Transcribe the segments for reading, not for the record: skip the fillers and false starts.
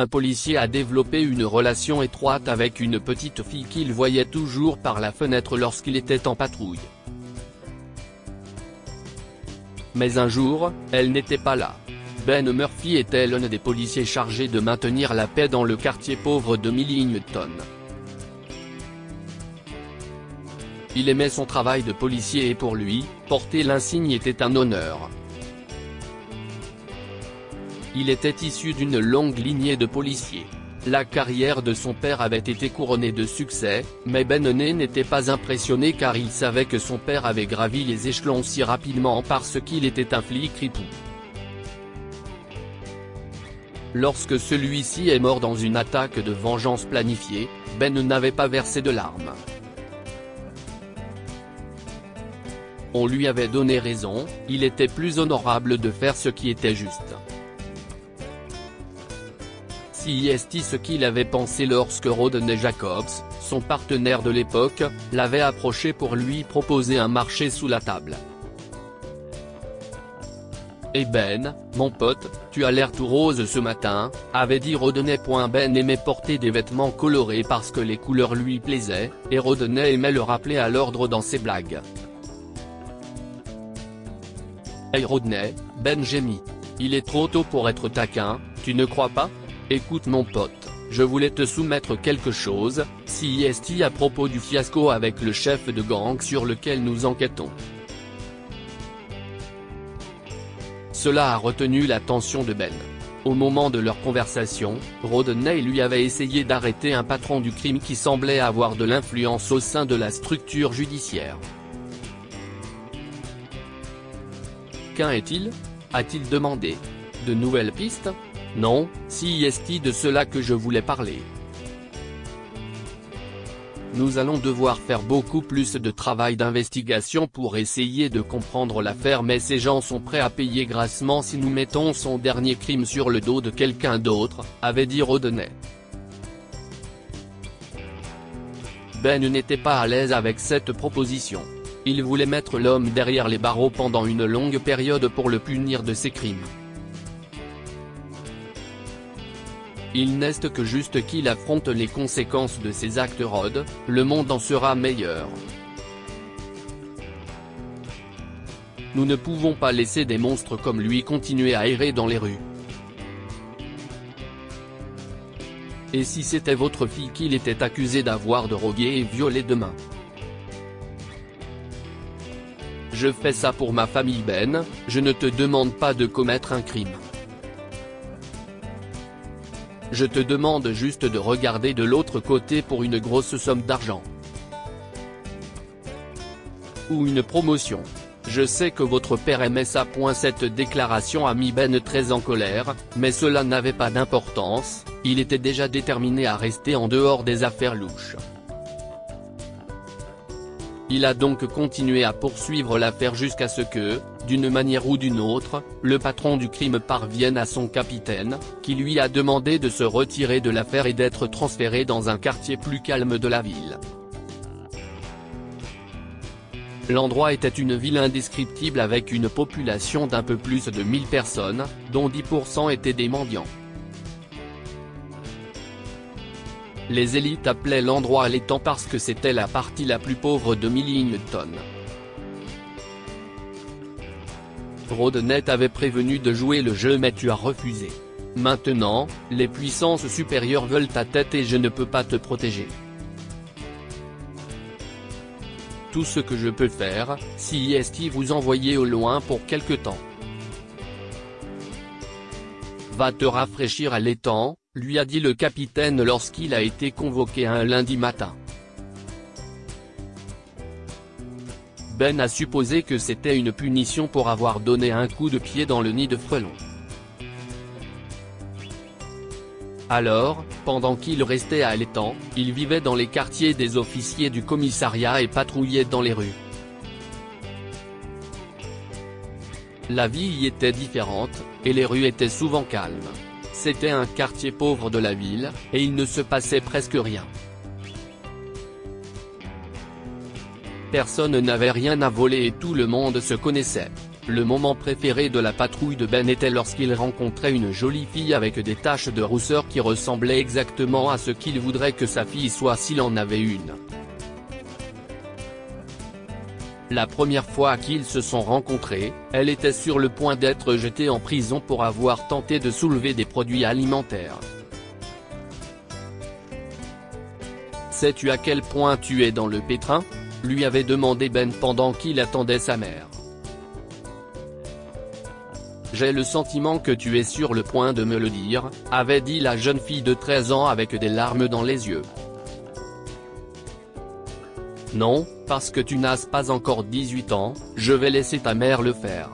un policier a développé une relation étroite avec une petite fille qu'il voyait toujours par la fenêtre lorsqu'il était en patrouille. Mais un jour, elle n'était pas là. Ben Murphy était l'un des policiers chargés de maintenir la paix dans le quartier pauvre de Millington. Il aimait son travail de policier et pour lui, porter l'insigne était un honneur. Il était issu d'une longue lignée de policiers. La carrière de son père avait été couronnée de succès, mais Ben n'était pas impressionné car il savait que son père avait gravi les échelons si rapidement parce qu'il était un flic ripou. Lorsque celui-ci est mort dans une attaque de vengeance planifiée, Ben n'avait pas versé de larmes. On lui avait donné raison, il était plus honorable de faire ce qui était juste. C'est ce qu'il avait pensé lorsque Rodney Jacobs, son partenaire de l'époque, l'avait approché pour lui proposer un marché sous la table. « Eh Ben, mon pote, tu as l'air tout rose ce matin », avait dit Rodney. Ben aimait porter des vêtements colorés parce que les couleurs lui plaisaient, et Rodney aimait le rappeler à l'ordre dans ses blagues. « Hey Rodney, Ben gémit. Il est trop tôt pour être taquin, tu ne crois pas ? Écoute mon pote, je voulais te soumettre quelque chose, à propos du fiasco avec le chef de gang sur lequel nous enquêtons. » Cela a retenu l'attention de Ben. Au moment de leur conversation, Rodney lui avait essayé d'arrêter un patron du crime qui semblait avoir de l'influence au sein de la structure judiciaire. Qu'en est-il ? A-t-il demandé. De nouvelles pistes ? Non, c'est de cela que je voulais parler. Nous allons devoir faire beaucoup plus de travail d'investigation pour essayer de comprendre l'affaire, mais ces gens sont prêts à payer grassement si nous mettons son dernier crime sur le dos de quelqu'un d'autre, avait dit Rodney. Ben n'était pas à l'aise avec cette proposition. Il voulait mettre l'homme derrière les barreaux pendant une longue période pour le punir de ses crimes. Il n'est que juste qu'il affronte les conséquences de ses actes. Rod, le monde en sera meilleur. Nous ne pouvons pas laisser des monstres comme lui continuer à errer dans les rues. Et si c'était votre fille qu'il était accusé d'avoir drogué et violé demain? Je fais ça pour ma famille Ben, je ne te demande pas de commettre un crime. Je te demande juste de regarder de l'autre côté pour une grosse somme d'argent. Ou une promotion. Je sais que votre père aimait ça. Cette déclaration a mis Ben très en colère, mais cela n'avait pas d'importance, il était déjà déterminé à rester en dehors des affaires louches. Il a donc continué à poursuivre l'affaire jusqu'à ce que, d'une manière ou d'une autre, le patron du crime parvienne à son capitaine, qui lui a demandé de se retirer de l'affaire et d'être transféré dans un quartier plus calme de la ville. L'endroit était une ville indescriptible avec une population d'un peu plus de 1000 personnes, dont 10% étaient des mendiants. Les élites appelaient l'endroit l'étang parce que c'était la partie la plus pauvre de Millington. Rodney avait prévenu de jouer le jeu mais tu as refusé. Maintenant, les puissances supérieures veulent ta tête et je ne peux pas te protéger. Tout ce que je peux faire, c'est vous envoyer au loin pour quelque temps. Va te rafraîchir à l'étang, lui a dit le capitaine lorsqu'il a été convoqué un lundi matin. Ben a supposé que c'était une punition pour avoir donné un coup de pied dans le nid de frelons. Alors, pendant qu'il restait à l'étang, il vivait dans les quartiers des officiers du commissariat et patrouillait dans les rues. La vie y était différente, et les rues étaient souvent calmes. C'était un quartier pauvre de la ville, et il ne se passait presque rien. Personne n'avait rien à voler et tout le monde se connaissait. Le moment préféré de la patrouille de Ben était lorsqu'il rencontrait une jolie fille avec des taches de rousseur qui ressemblaient exactement à ce qu'il voudrait que sa fille soit s'il en avait une. La première fois qu'ils se sont rencontrés, elle était sur le point d'être jetée en prison pour avoir tenté de soulever des produits alimentaires. Sais-tu à quel point tu es dans le pétrin ? Lui avait demandé Ben pendant qu'il attendait sa mère. J'ai le sentiment que tu es sur le point de me le dire, avait dit la jeune fille de 13 ans avec des larmes dans les yeux. Non, parce que tu n'as pas encore 18 ans, je vais laisser ta mère le faire.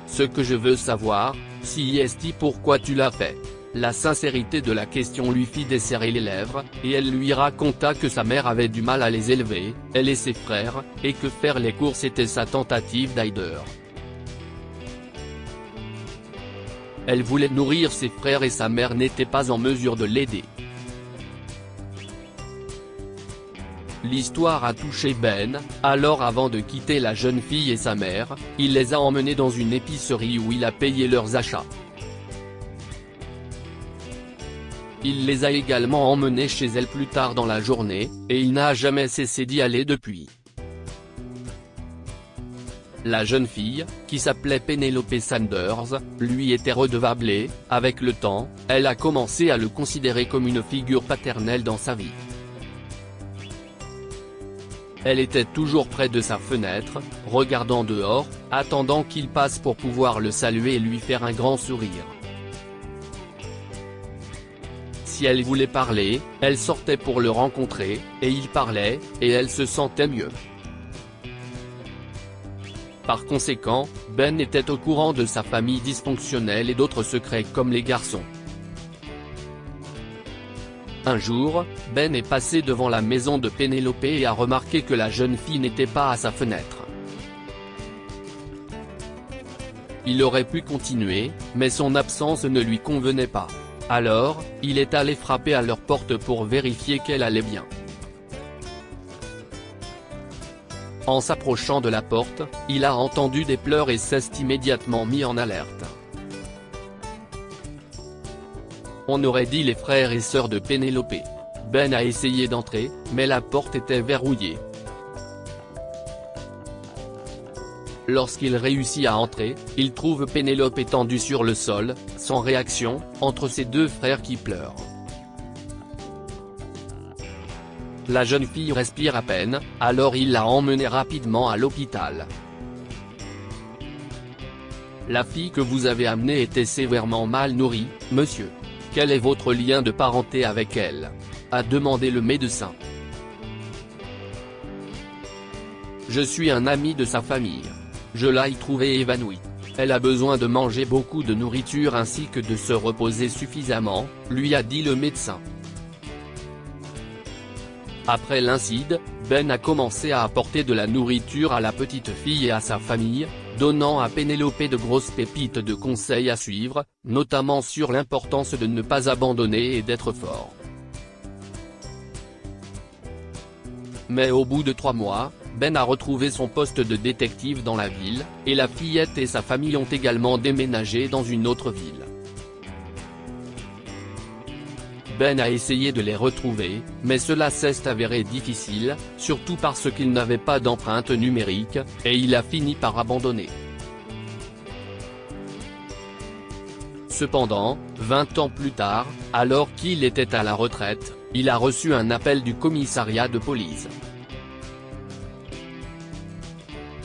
Ce que je veux savoir, si est pourquoi tu l'as fait. La sincérité de la question lui fit desserrer les lèvres, et elle lui raconta que sa mère avait du mal à les élever, elle et ses frères, et que faire les courses était sa tentative d'aider. Elle voulait nourrir ses frères et sa mère n'était pas en mesure de l'aider. L'histoire a touché Ben, alors avant de quitter la jeune fille et sa mère, il les a emmenés dans une épicerie où il a payé leurs achats. Il les a également emmenés chez elle plus tard dans la journée, et il n'a jamais cessé d'y aller depuis. La jeune fille, qui s'appelait Penelope Sanders, lui était redevable et, avec le temps, elle a commencé à le considérer comme une figure paternelle dans sa vie. Elle était toujours près de sa fenêtre, regardant dehors, attendant qu'il passe pour pouvoir le saluer et lui faire un grand sourire. Si elle voulait parler, elle sortait pour le rencontrer, et il parlait, et elle se sentait mieux. Par conséquent, Ben était au courant de sa famille dysfonctionnelle et d'autres secrets comme les garçons. Un jour, Ben est passé devant la maison de Penelope et a remarqué que la jeune fille n'était pas à sa fenêtre. Il aurait pu continuer, mais son absence ne lui convenait pas. Alors, il est allé frapper à leur porte pour vérifier qu'elle allait bien. En s'approchant de la porte, il a entendu des pleurs et s'est immédiatement mis en alerte. On aurait dit les frères et sœurs de Penelope. Ben a essayé d'entrer, mais la porte était verrouillée. Lorsqu'il réussit à entrer, il trouve Penelope étendue sur le sol, sans réaction, entre ses deux frères qui pleurent. La jeune fille respire à peine, alors il l'a emmenée rapidement à l'hôpital. La fille que vous avez amenée était sévèrement mal nourrie, monsieur. Quel est votre lien de parenté avec elle ? A demandé le médecin. Je suis un ami de sa famille. Je l'ai trouvée évanouie. Elle a besoin de manger beaucoup de nourriture ainsi que de se reposer suffisamment, lui a dit le médecin. Après l'incident, Ben a commencé à apporter de la nourriture à la petite fille et à sa famille, donnant à Penelope de grosses pépites de conseils à suivre, notamment sur l'importance de ne pas abandonner et d'être fort. Mais au bout de 3 mois, Ben a retrouvé son poste de détective dans la ville, et la fillette et sa famille ont également déménagé dans une autre ville. Ben a essayé de les retrouver, mais cela s'est avéré difficile, surtout parce qu'il n'avait pas d'empreinte numérique, et il a fini par abandonner. Cependant, 20 ans plus tard, alors qu'il était à la retraite, il a reçu un appel du commissariat de police.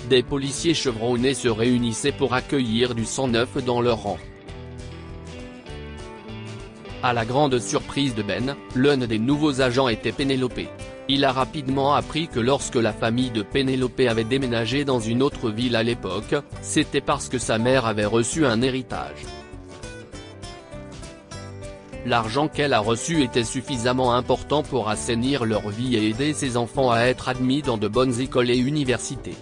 Des policiers chevronnés se réunissaient pour accueillir du sang neuf dans leur rang. À la grande surprise de Ben, l'un des nouveaux agents était Penelope. Il a rapidement appris que lorsque la famille de Penelope avait déménagé dans une autre ville à l'époque, c'était parce que sa mère avait reçu un héritage. L'argent qu'elle a reçu était suffisamment important pour assainir leur vie et aider ses enfants à être admis dans de bonnes écoles et universités.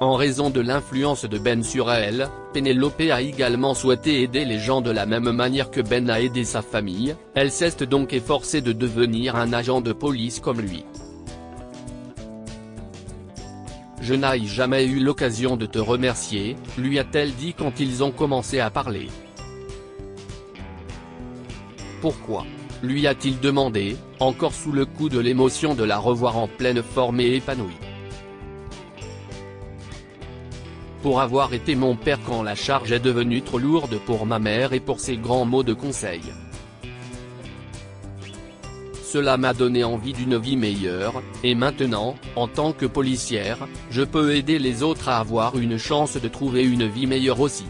En raison de l'influence de Ben sur elle, Penelope a également souhaité aider les gens de la même manière que Ben a aidé sa famille, elle s'est donc efforcée de devenir un agent de police comme lui. Je n'ai jamais eu l'occasion de te remercier, lui a-t-elle dit quand ils ont commencé à parler. Pourquoi ? Lui a-t-il demandé, encore sous le coup de l'émotion de la revoir en pleine forme et épanouie. Pour avoir été mon père quand la charge est devenue trop lourde pour ma mère et pour ses grands mots de conseil. Cela m'a donné envie d'une vie meilleure, et maintenant, en tant que policière, je peux aider les autres à avoir une chance de trouver une vie meilleure aussi.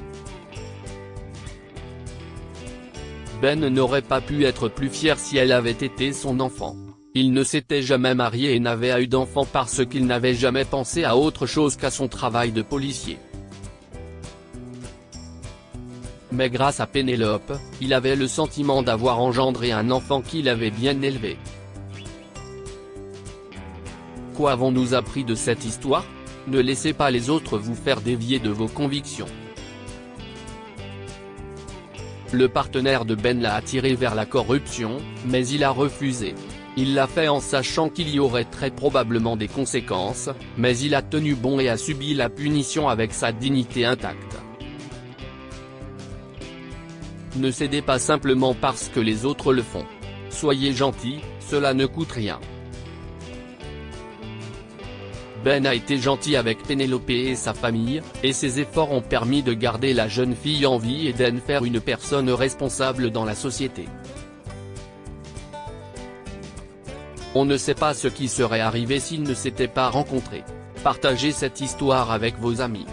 Ben n'aurait pas pu être plus fier si elle avait été son enfant. Il ne s'était jamais marié et n'avait eu d'enfant parce qu'il n'avait jamais pensé à autre chose qu'à son travail de policier. Mais grâce à Pénélope, il avait le sentiment d'avoir engendré un enfant qu'il avait bien élevé. Quoi avons-nous appris de cette histoire ? Ne laissez pas les autres vous faire dévier de vos convictions. Le partenaire de Ben l'a attiré vers la corruption, mais il a refusé. Il l'a fait en sachant qu'il y aurait très probablement des conséquences, mais il a tenu bon et a subi la punition avec sa dignité intacte. Ne cédez pas simplement parce que les autres le font. Soyez gentil, cela ne coûte rien. Ben a été gentil avec Pénélope et sa famille, et ses efforts ont permis de garder la jeune fille en vie et d'en faire une personne responsable dans la société. On ne sait pas ce qui serait arrivé s'ils ne s'étaient pas rencontrés. Partagez cette histoire avec vos amis.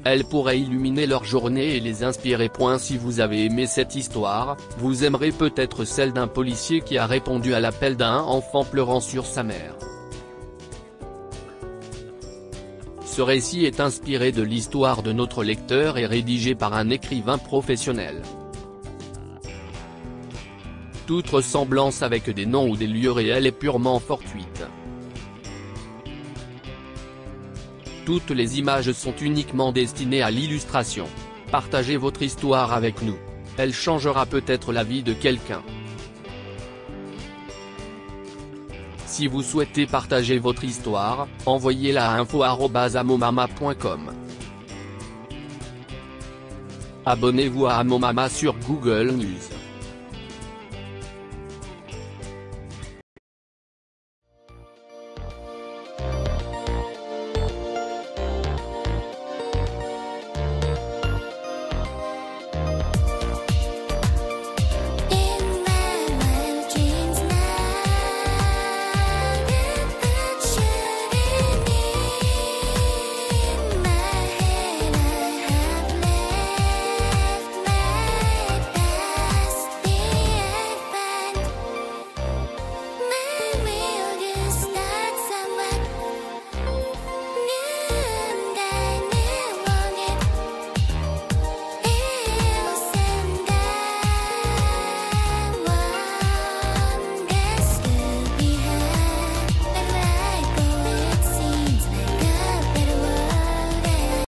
Elle pourrait illuminer leur journée et les inspirer. Si vous avez aimé cette histoire, vous aimerez peut-être celle d'un policier qui a répondu à l'appel d'un enfant pleurant sur sa mère. Ce récit est inspiré de l'histoire de notre lecteur et rédigé par un écrivain professionnel. Toute ressemblance avec des noms ou des lieux réels est purement fortuite. Toutes les images sont uniquement destinées à l'illustration. Partagez votre histoire avec nous. Elle changera peut-être la vie de quelqu'un. Si vous souhaitez partager votre histoire, envoyez-la à info@amomama.com. Abonnez-vous à Amomama sur Google News.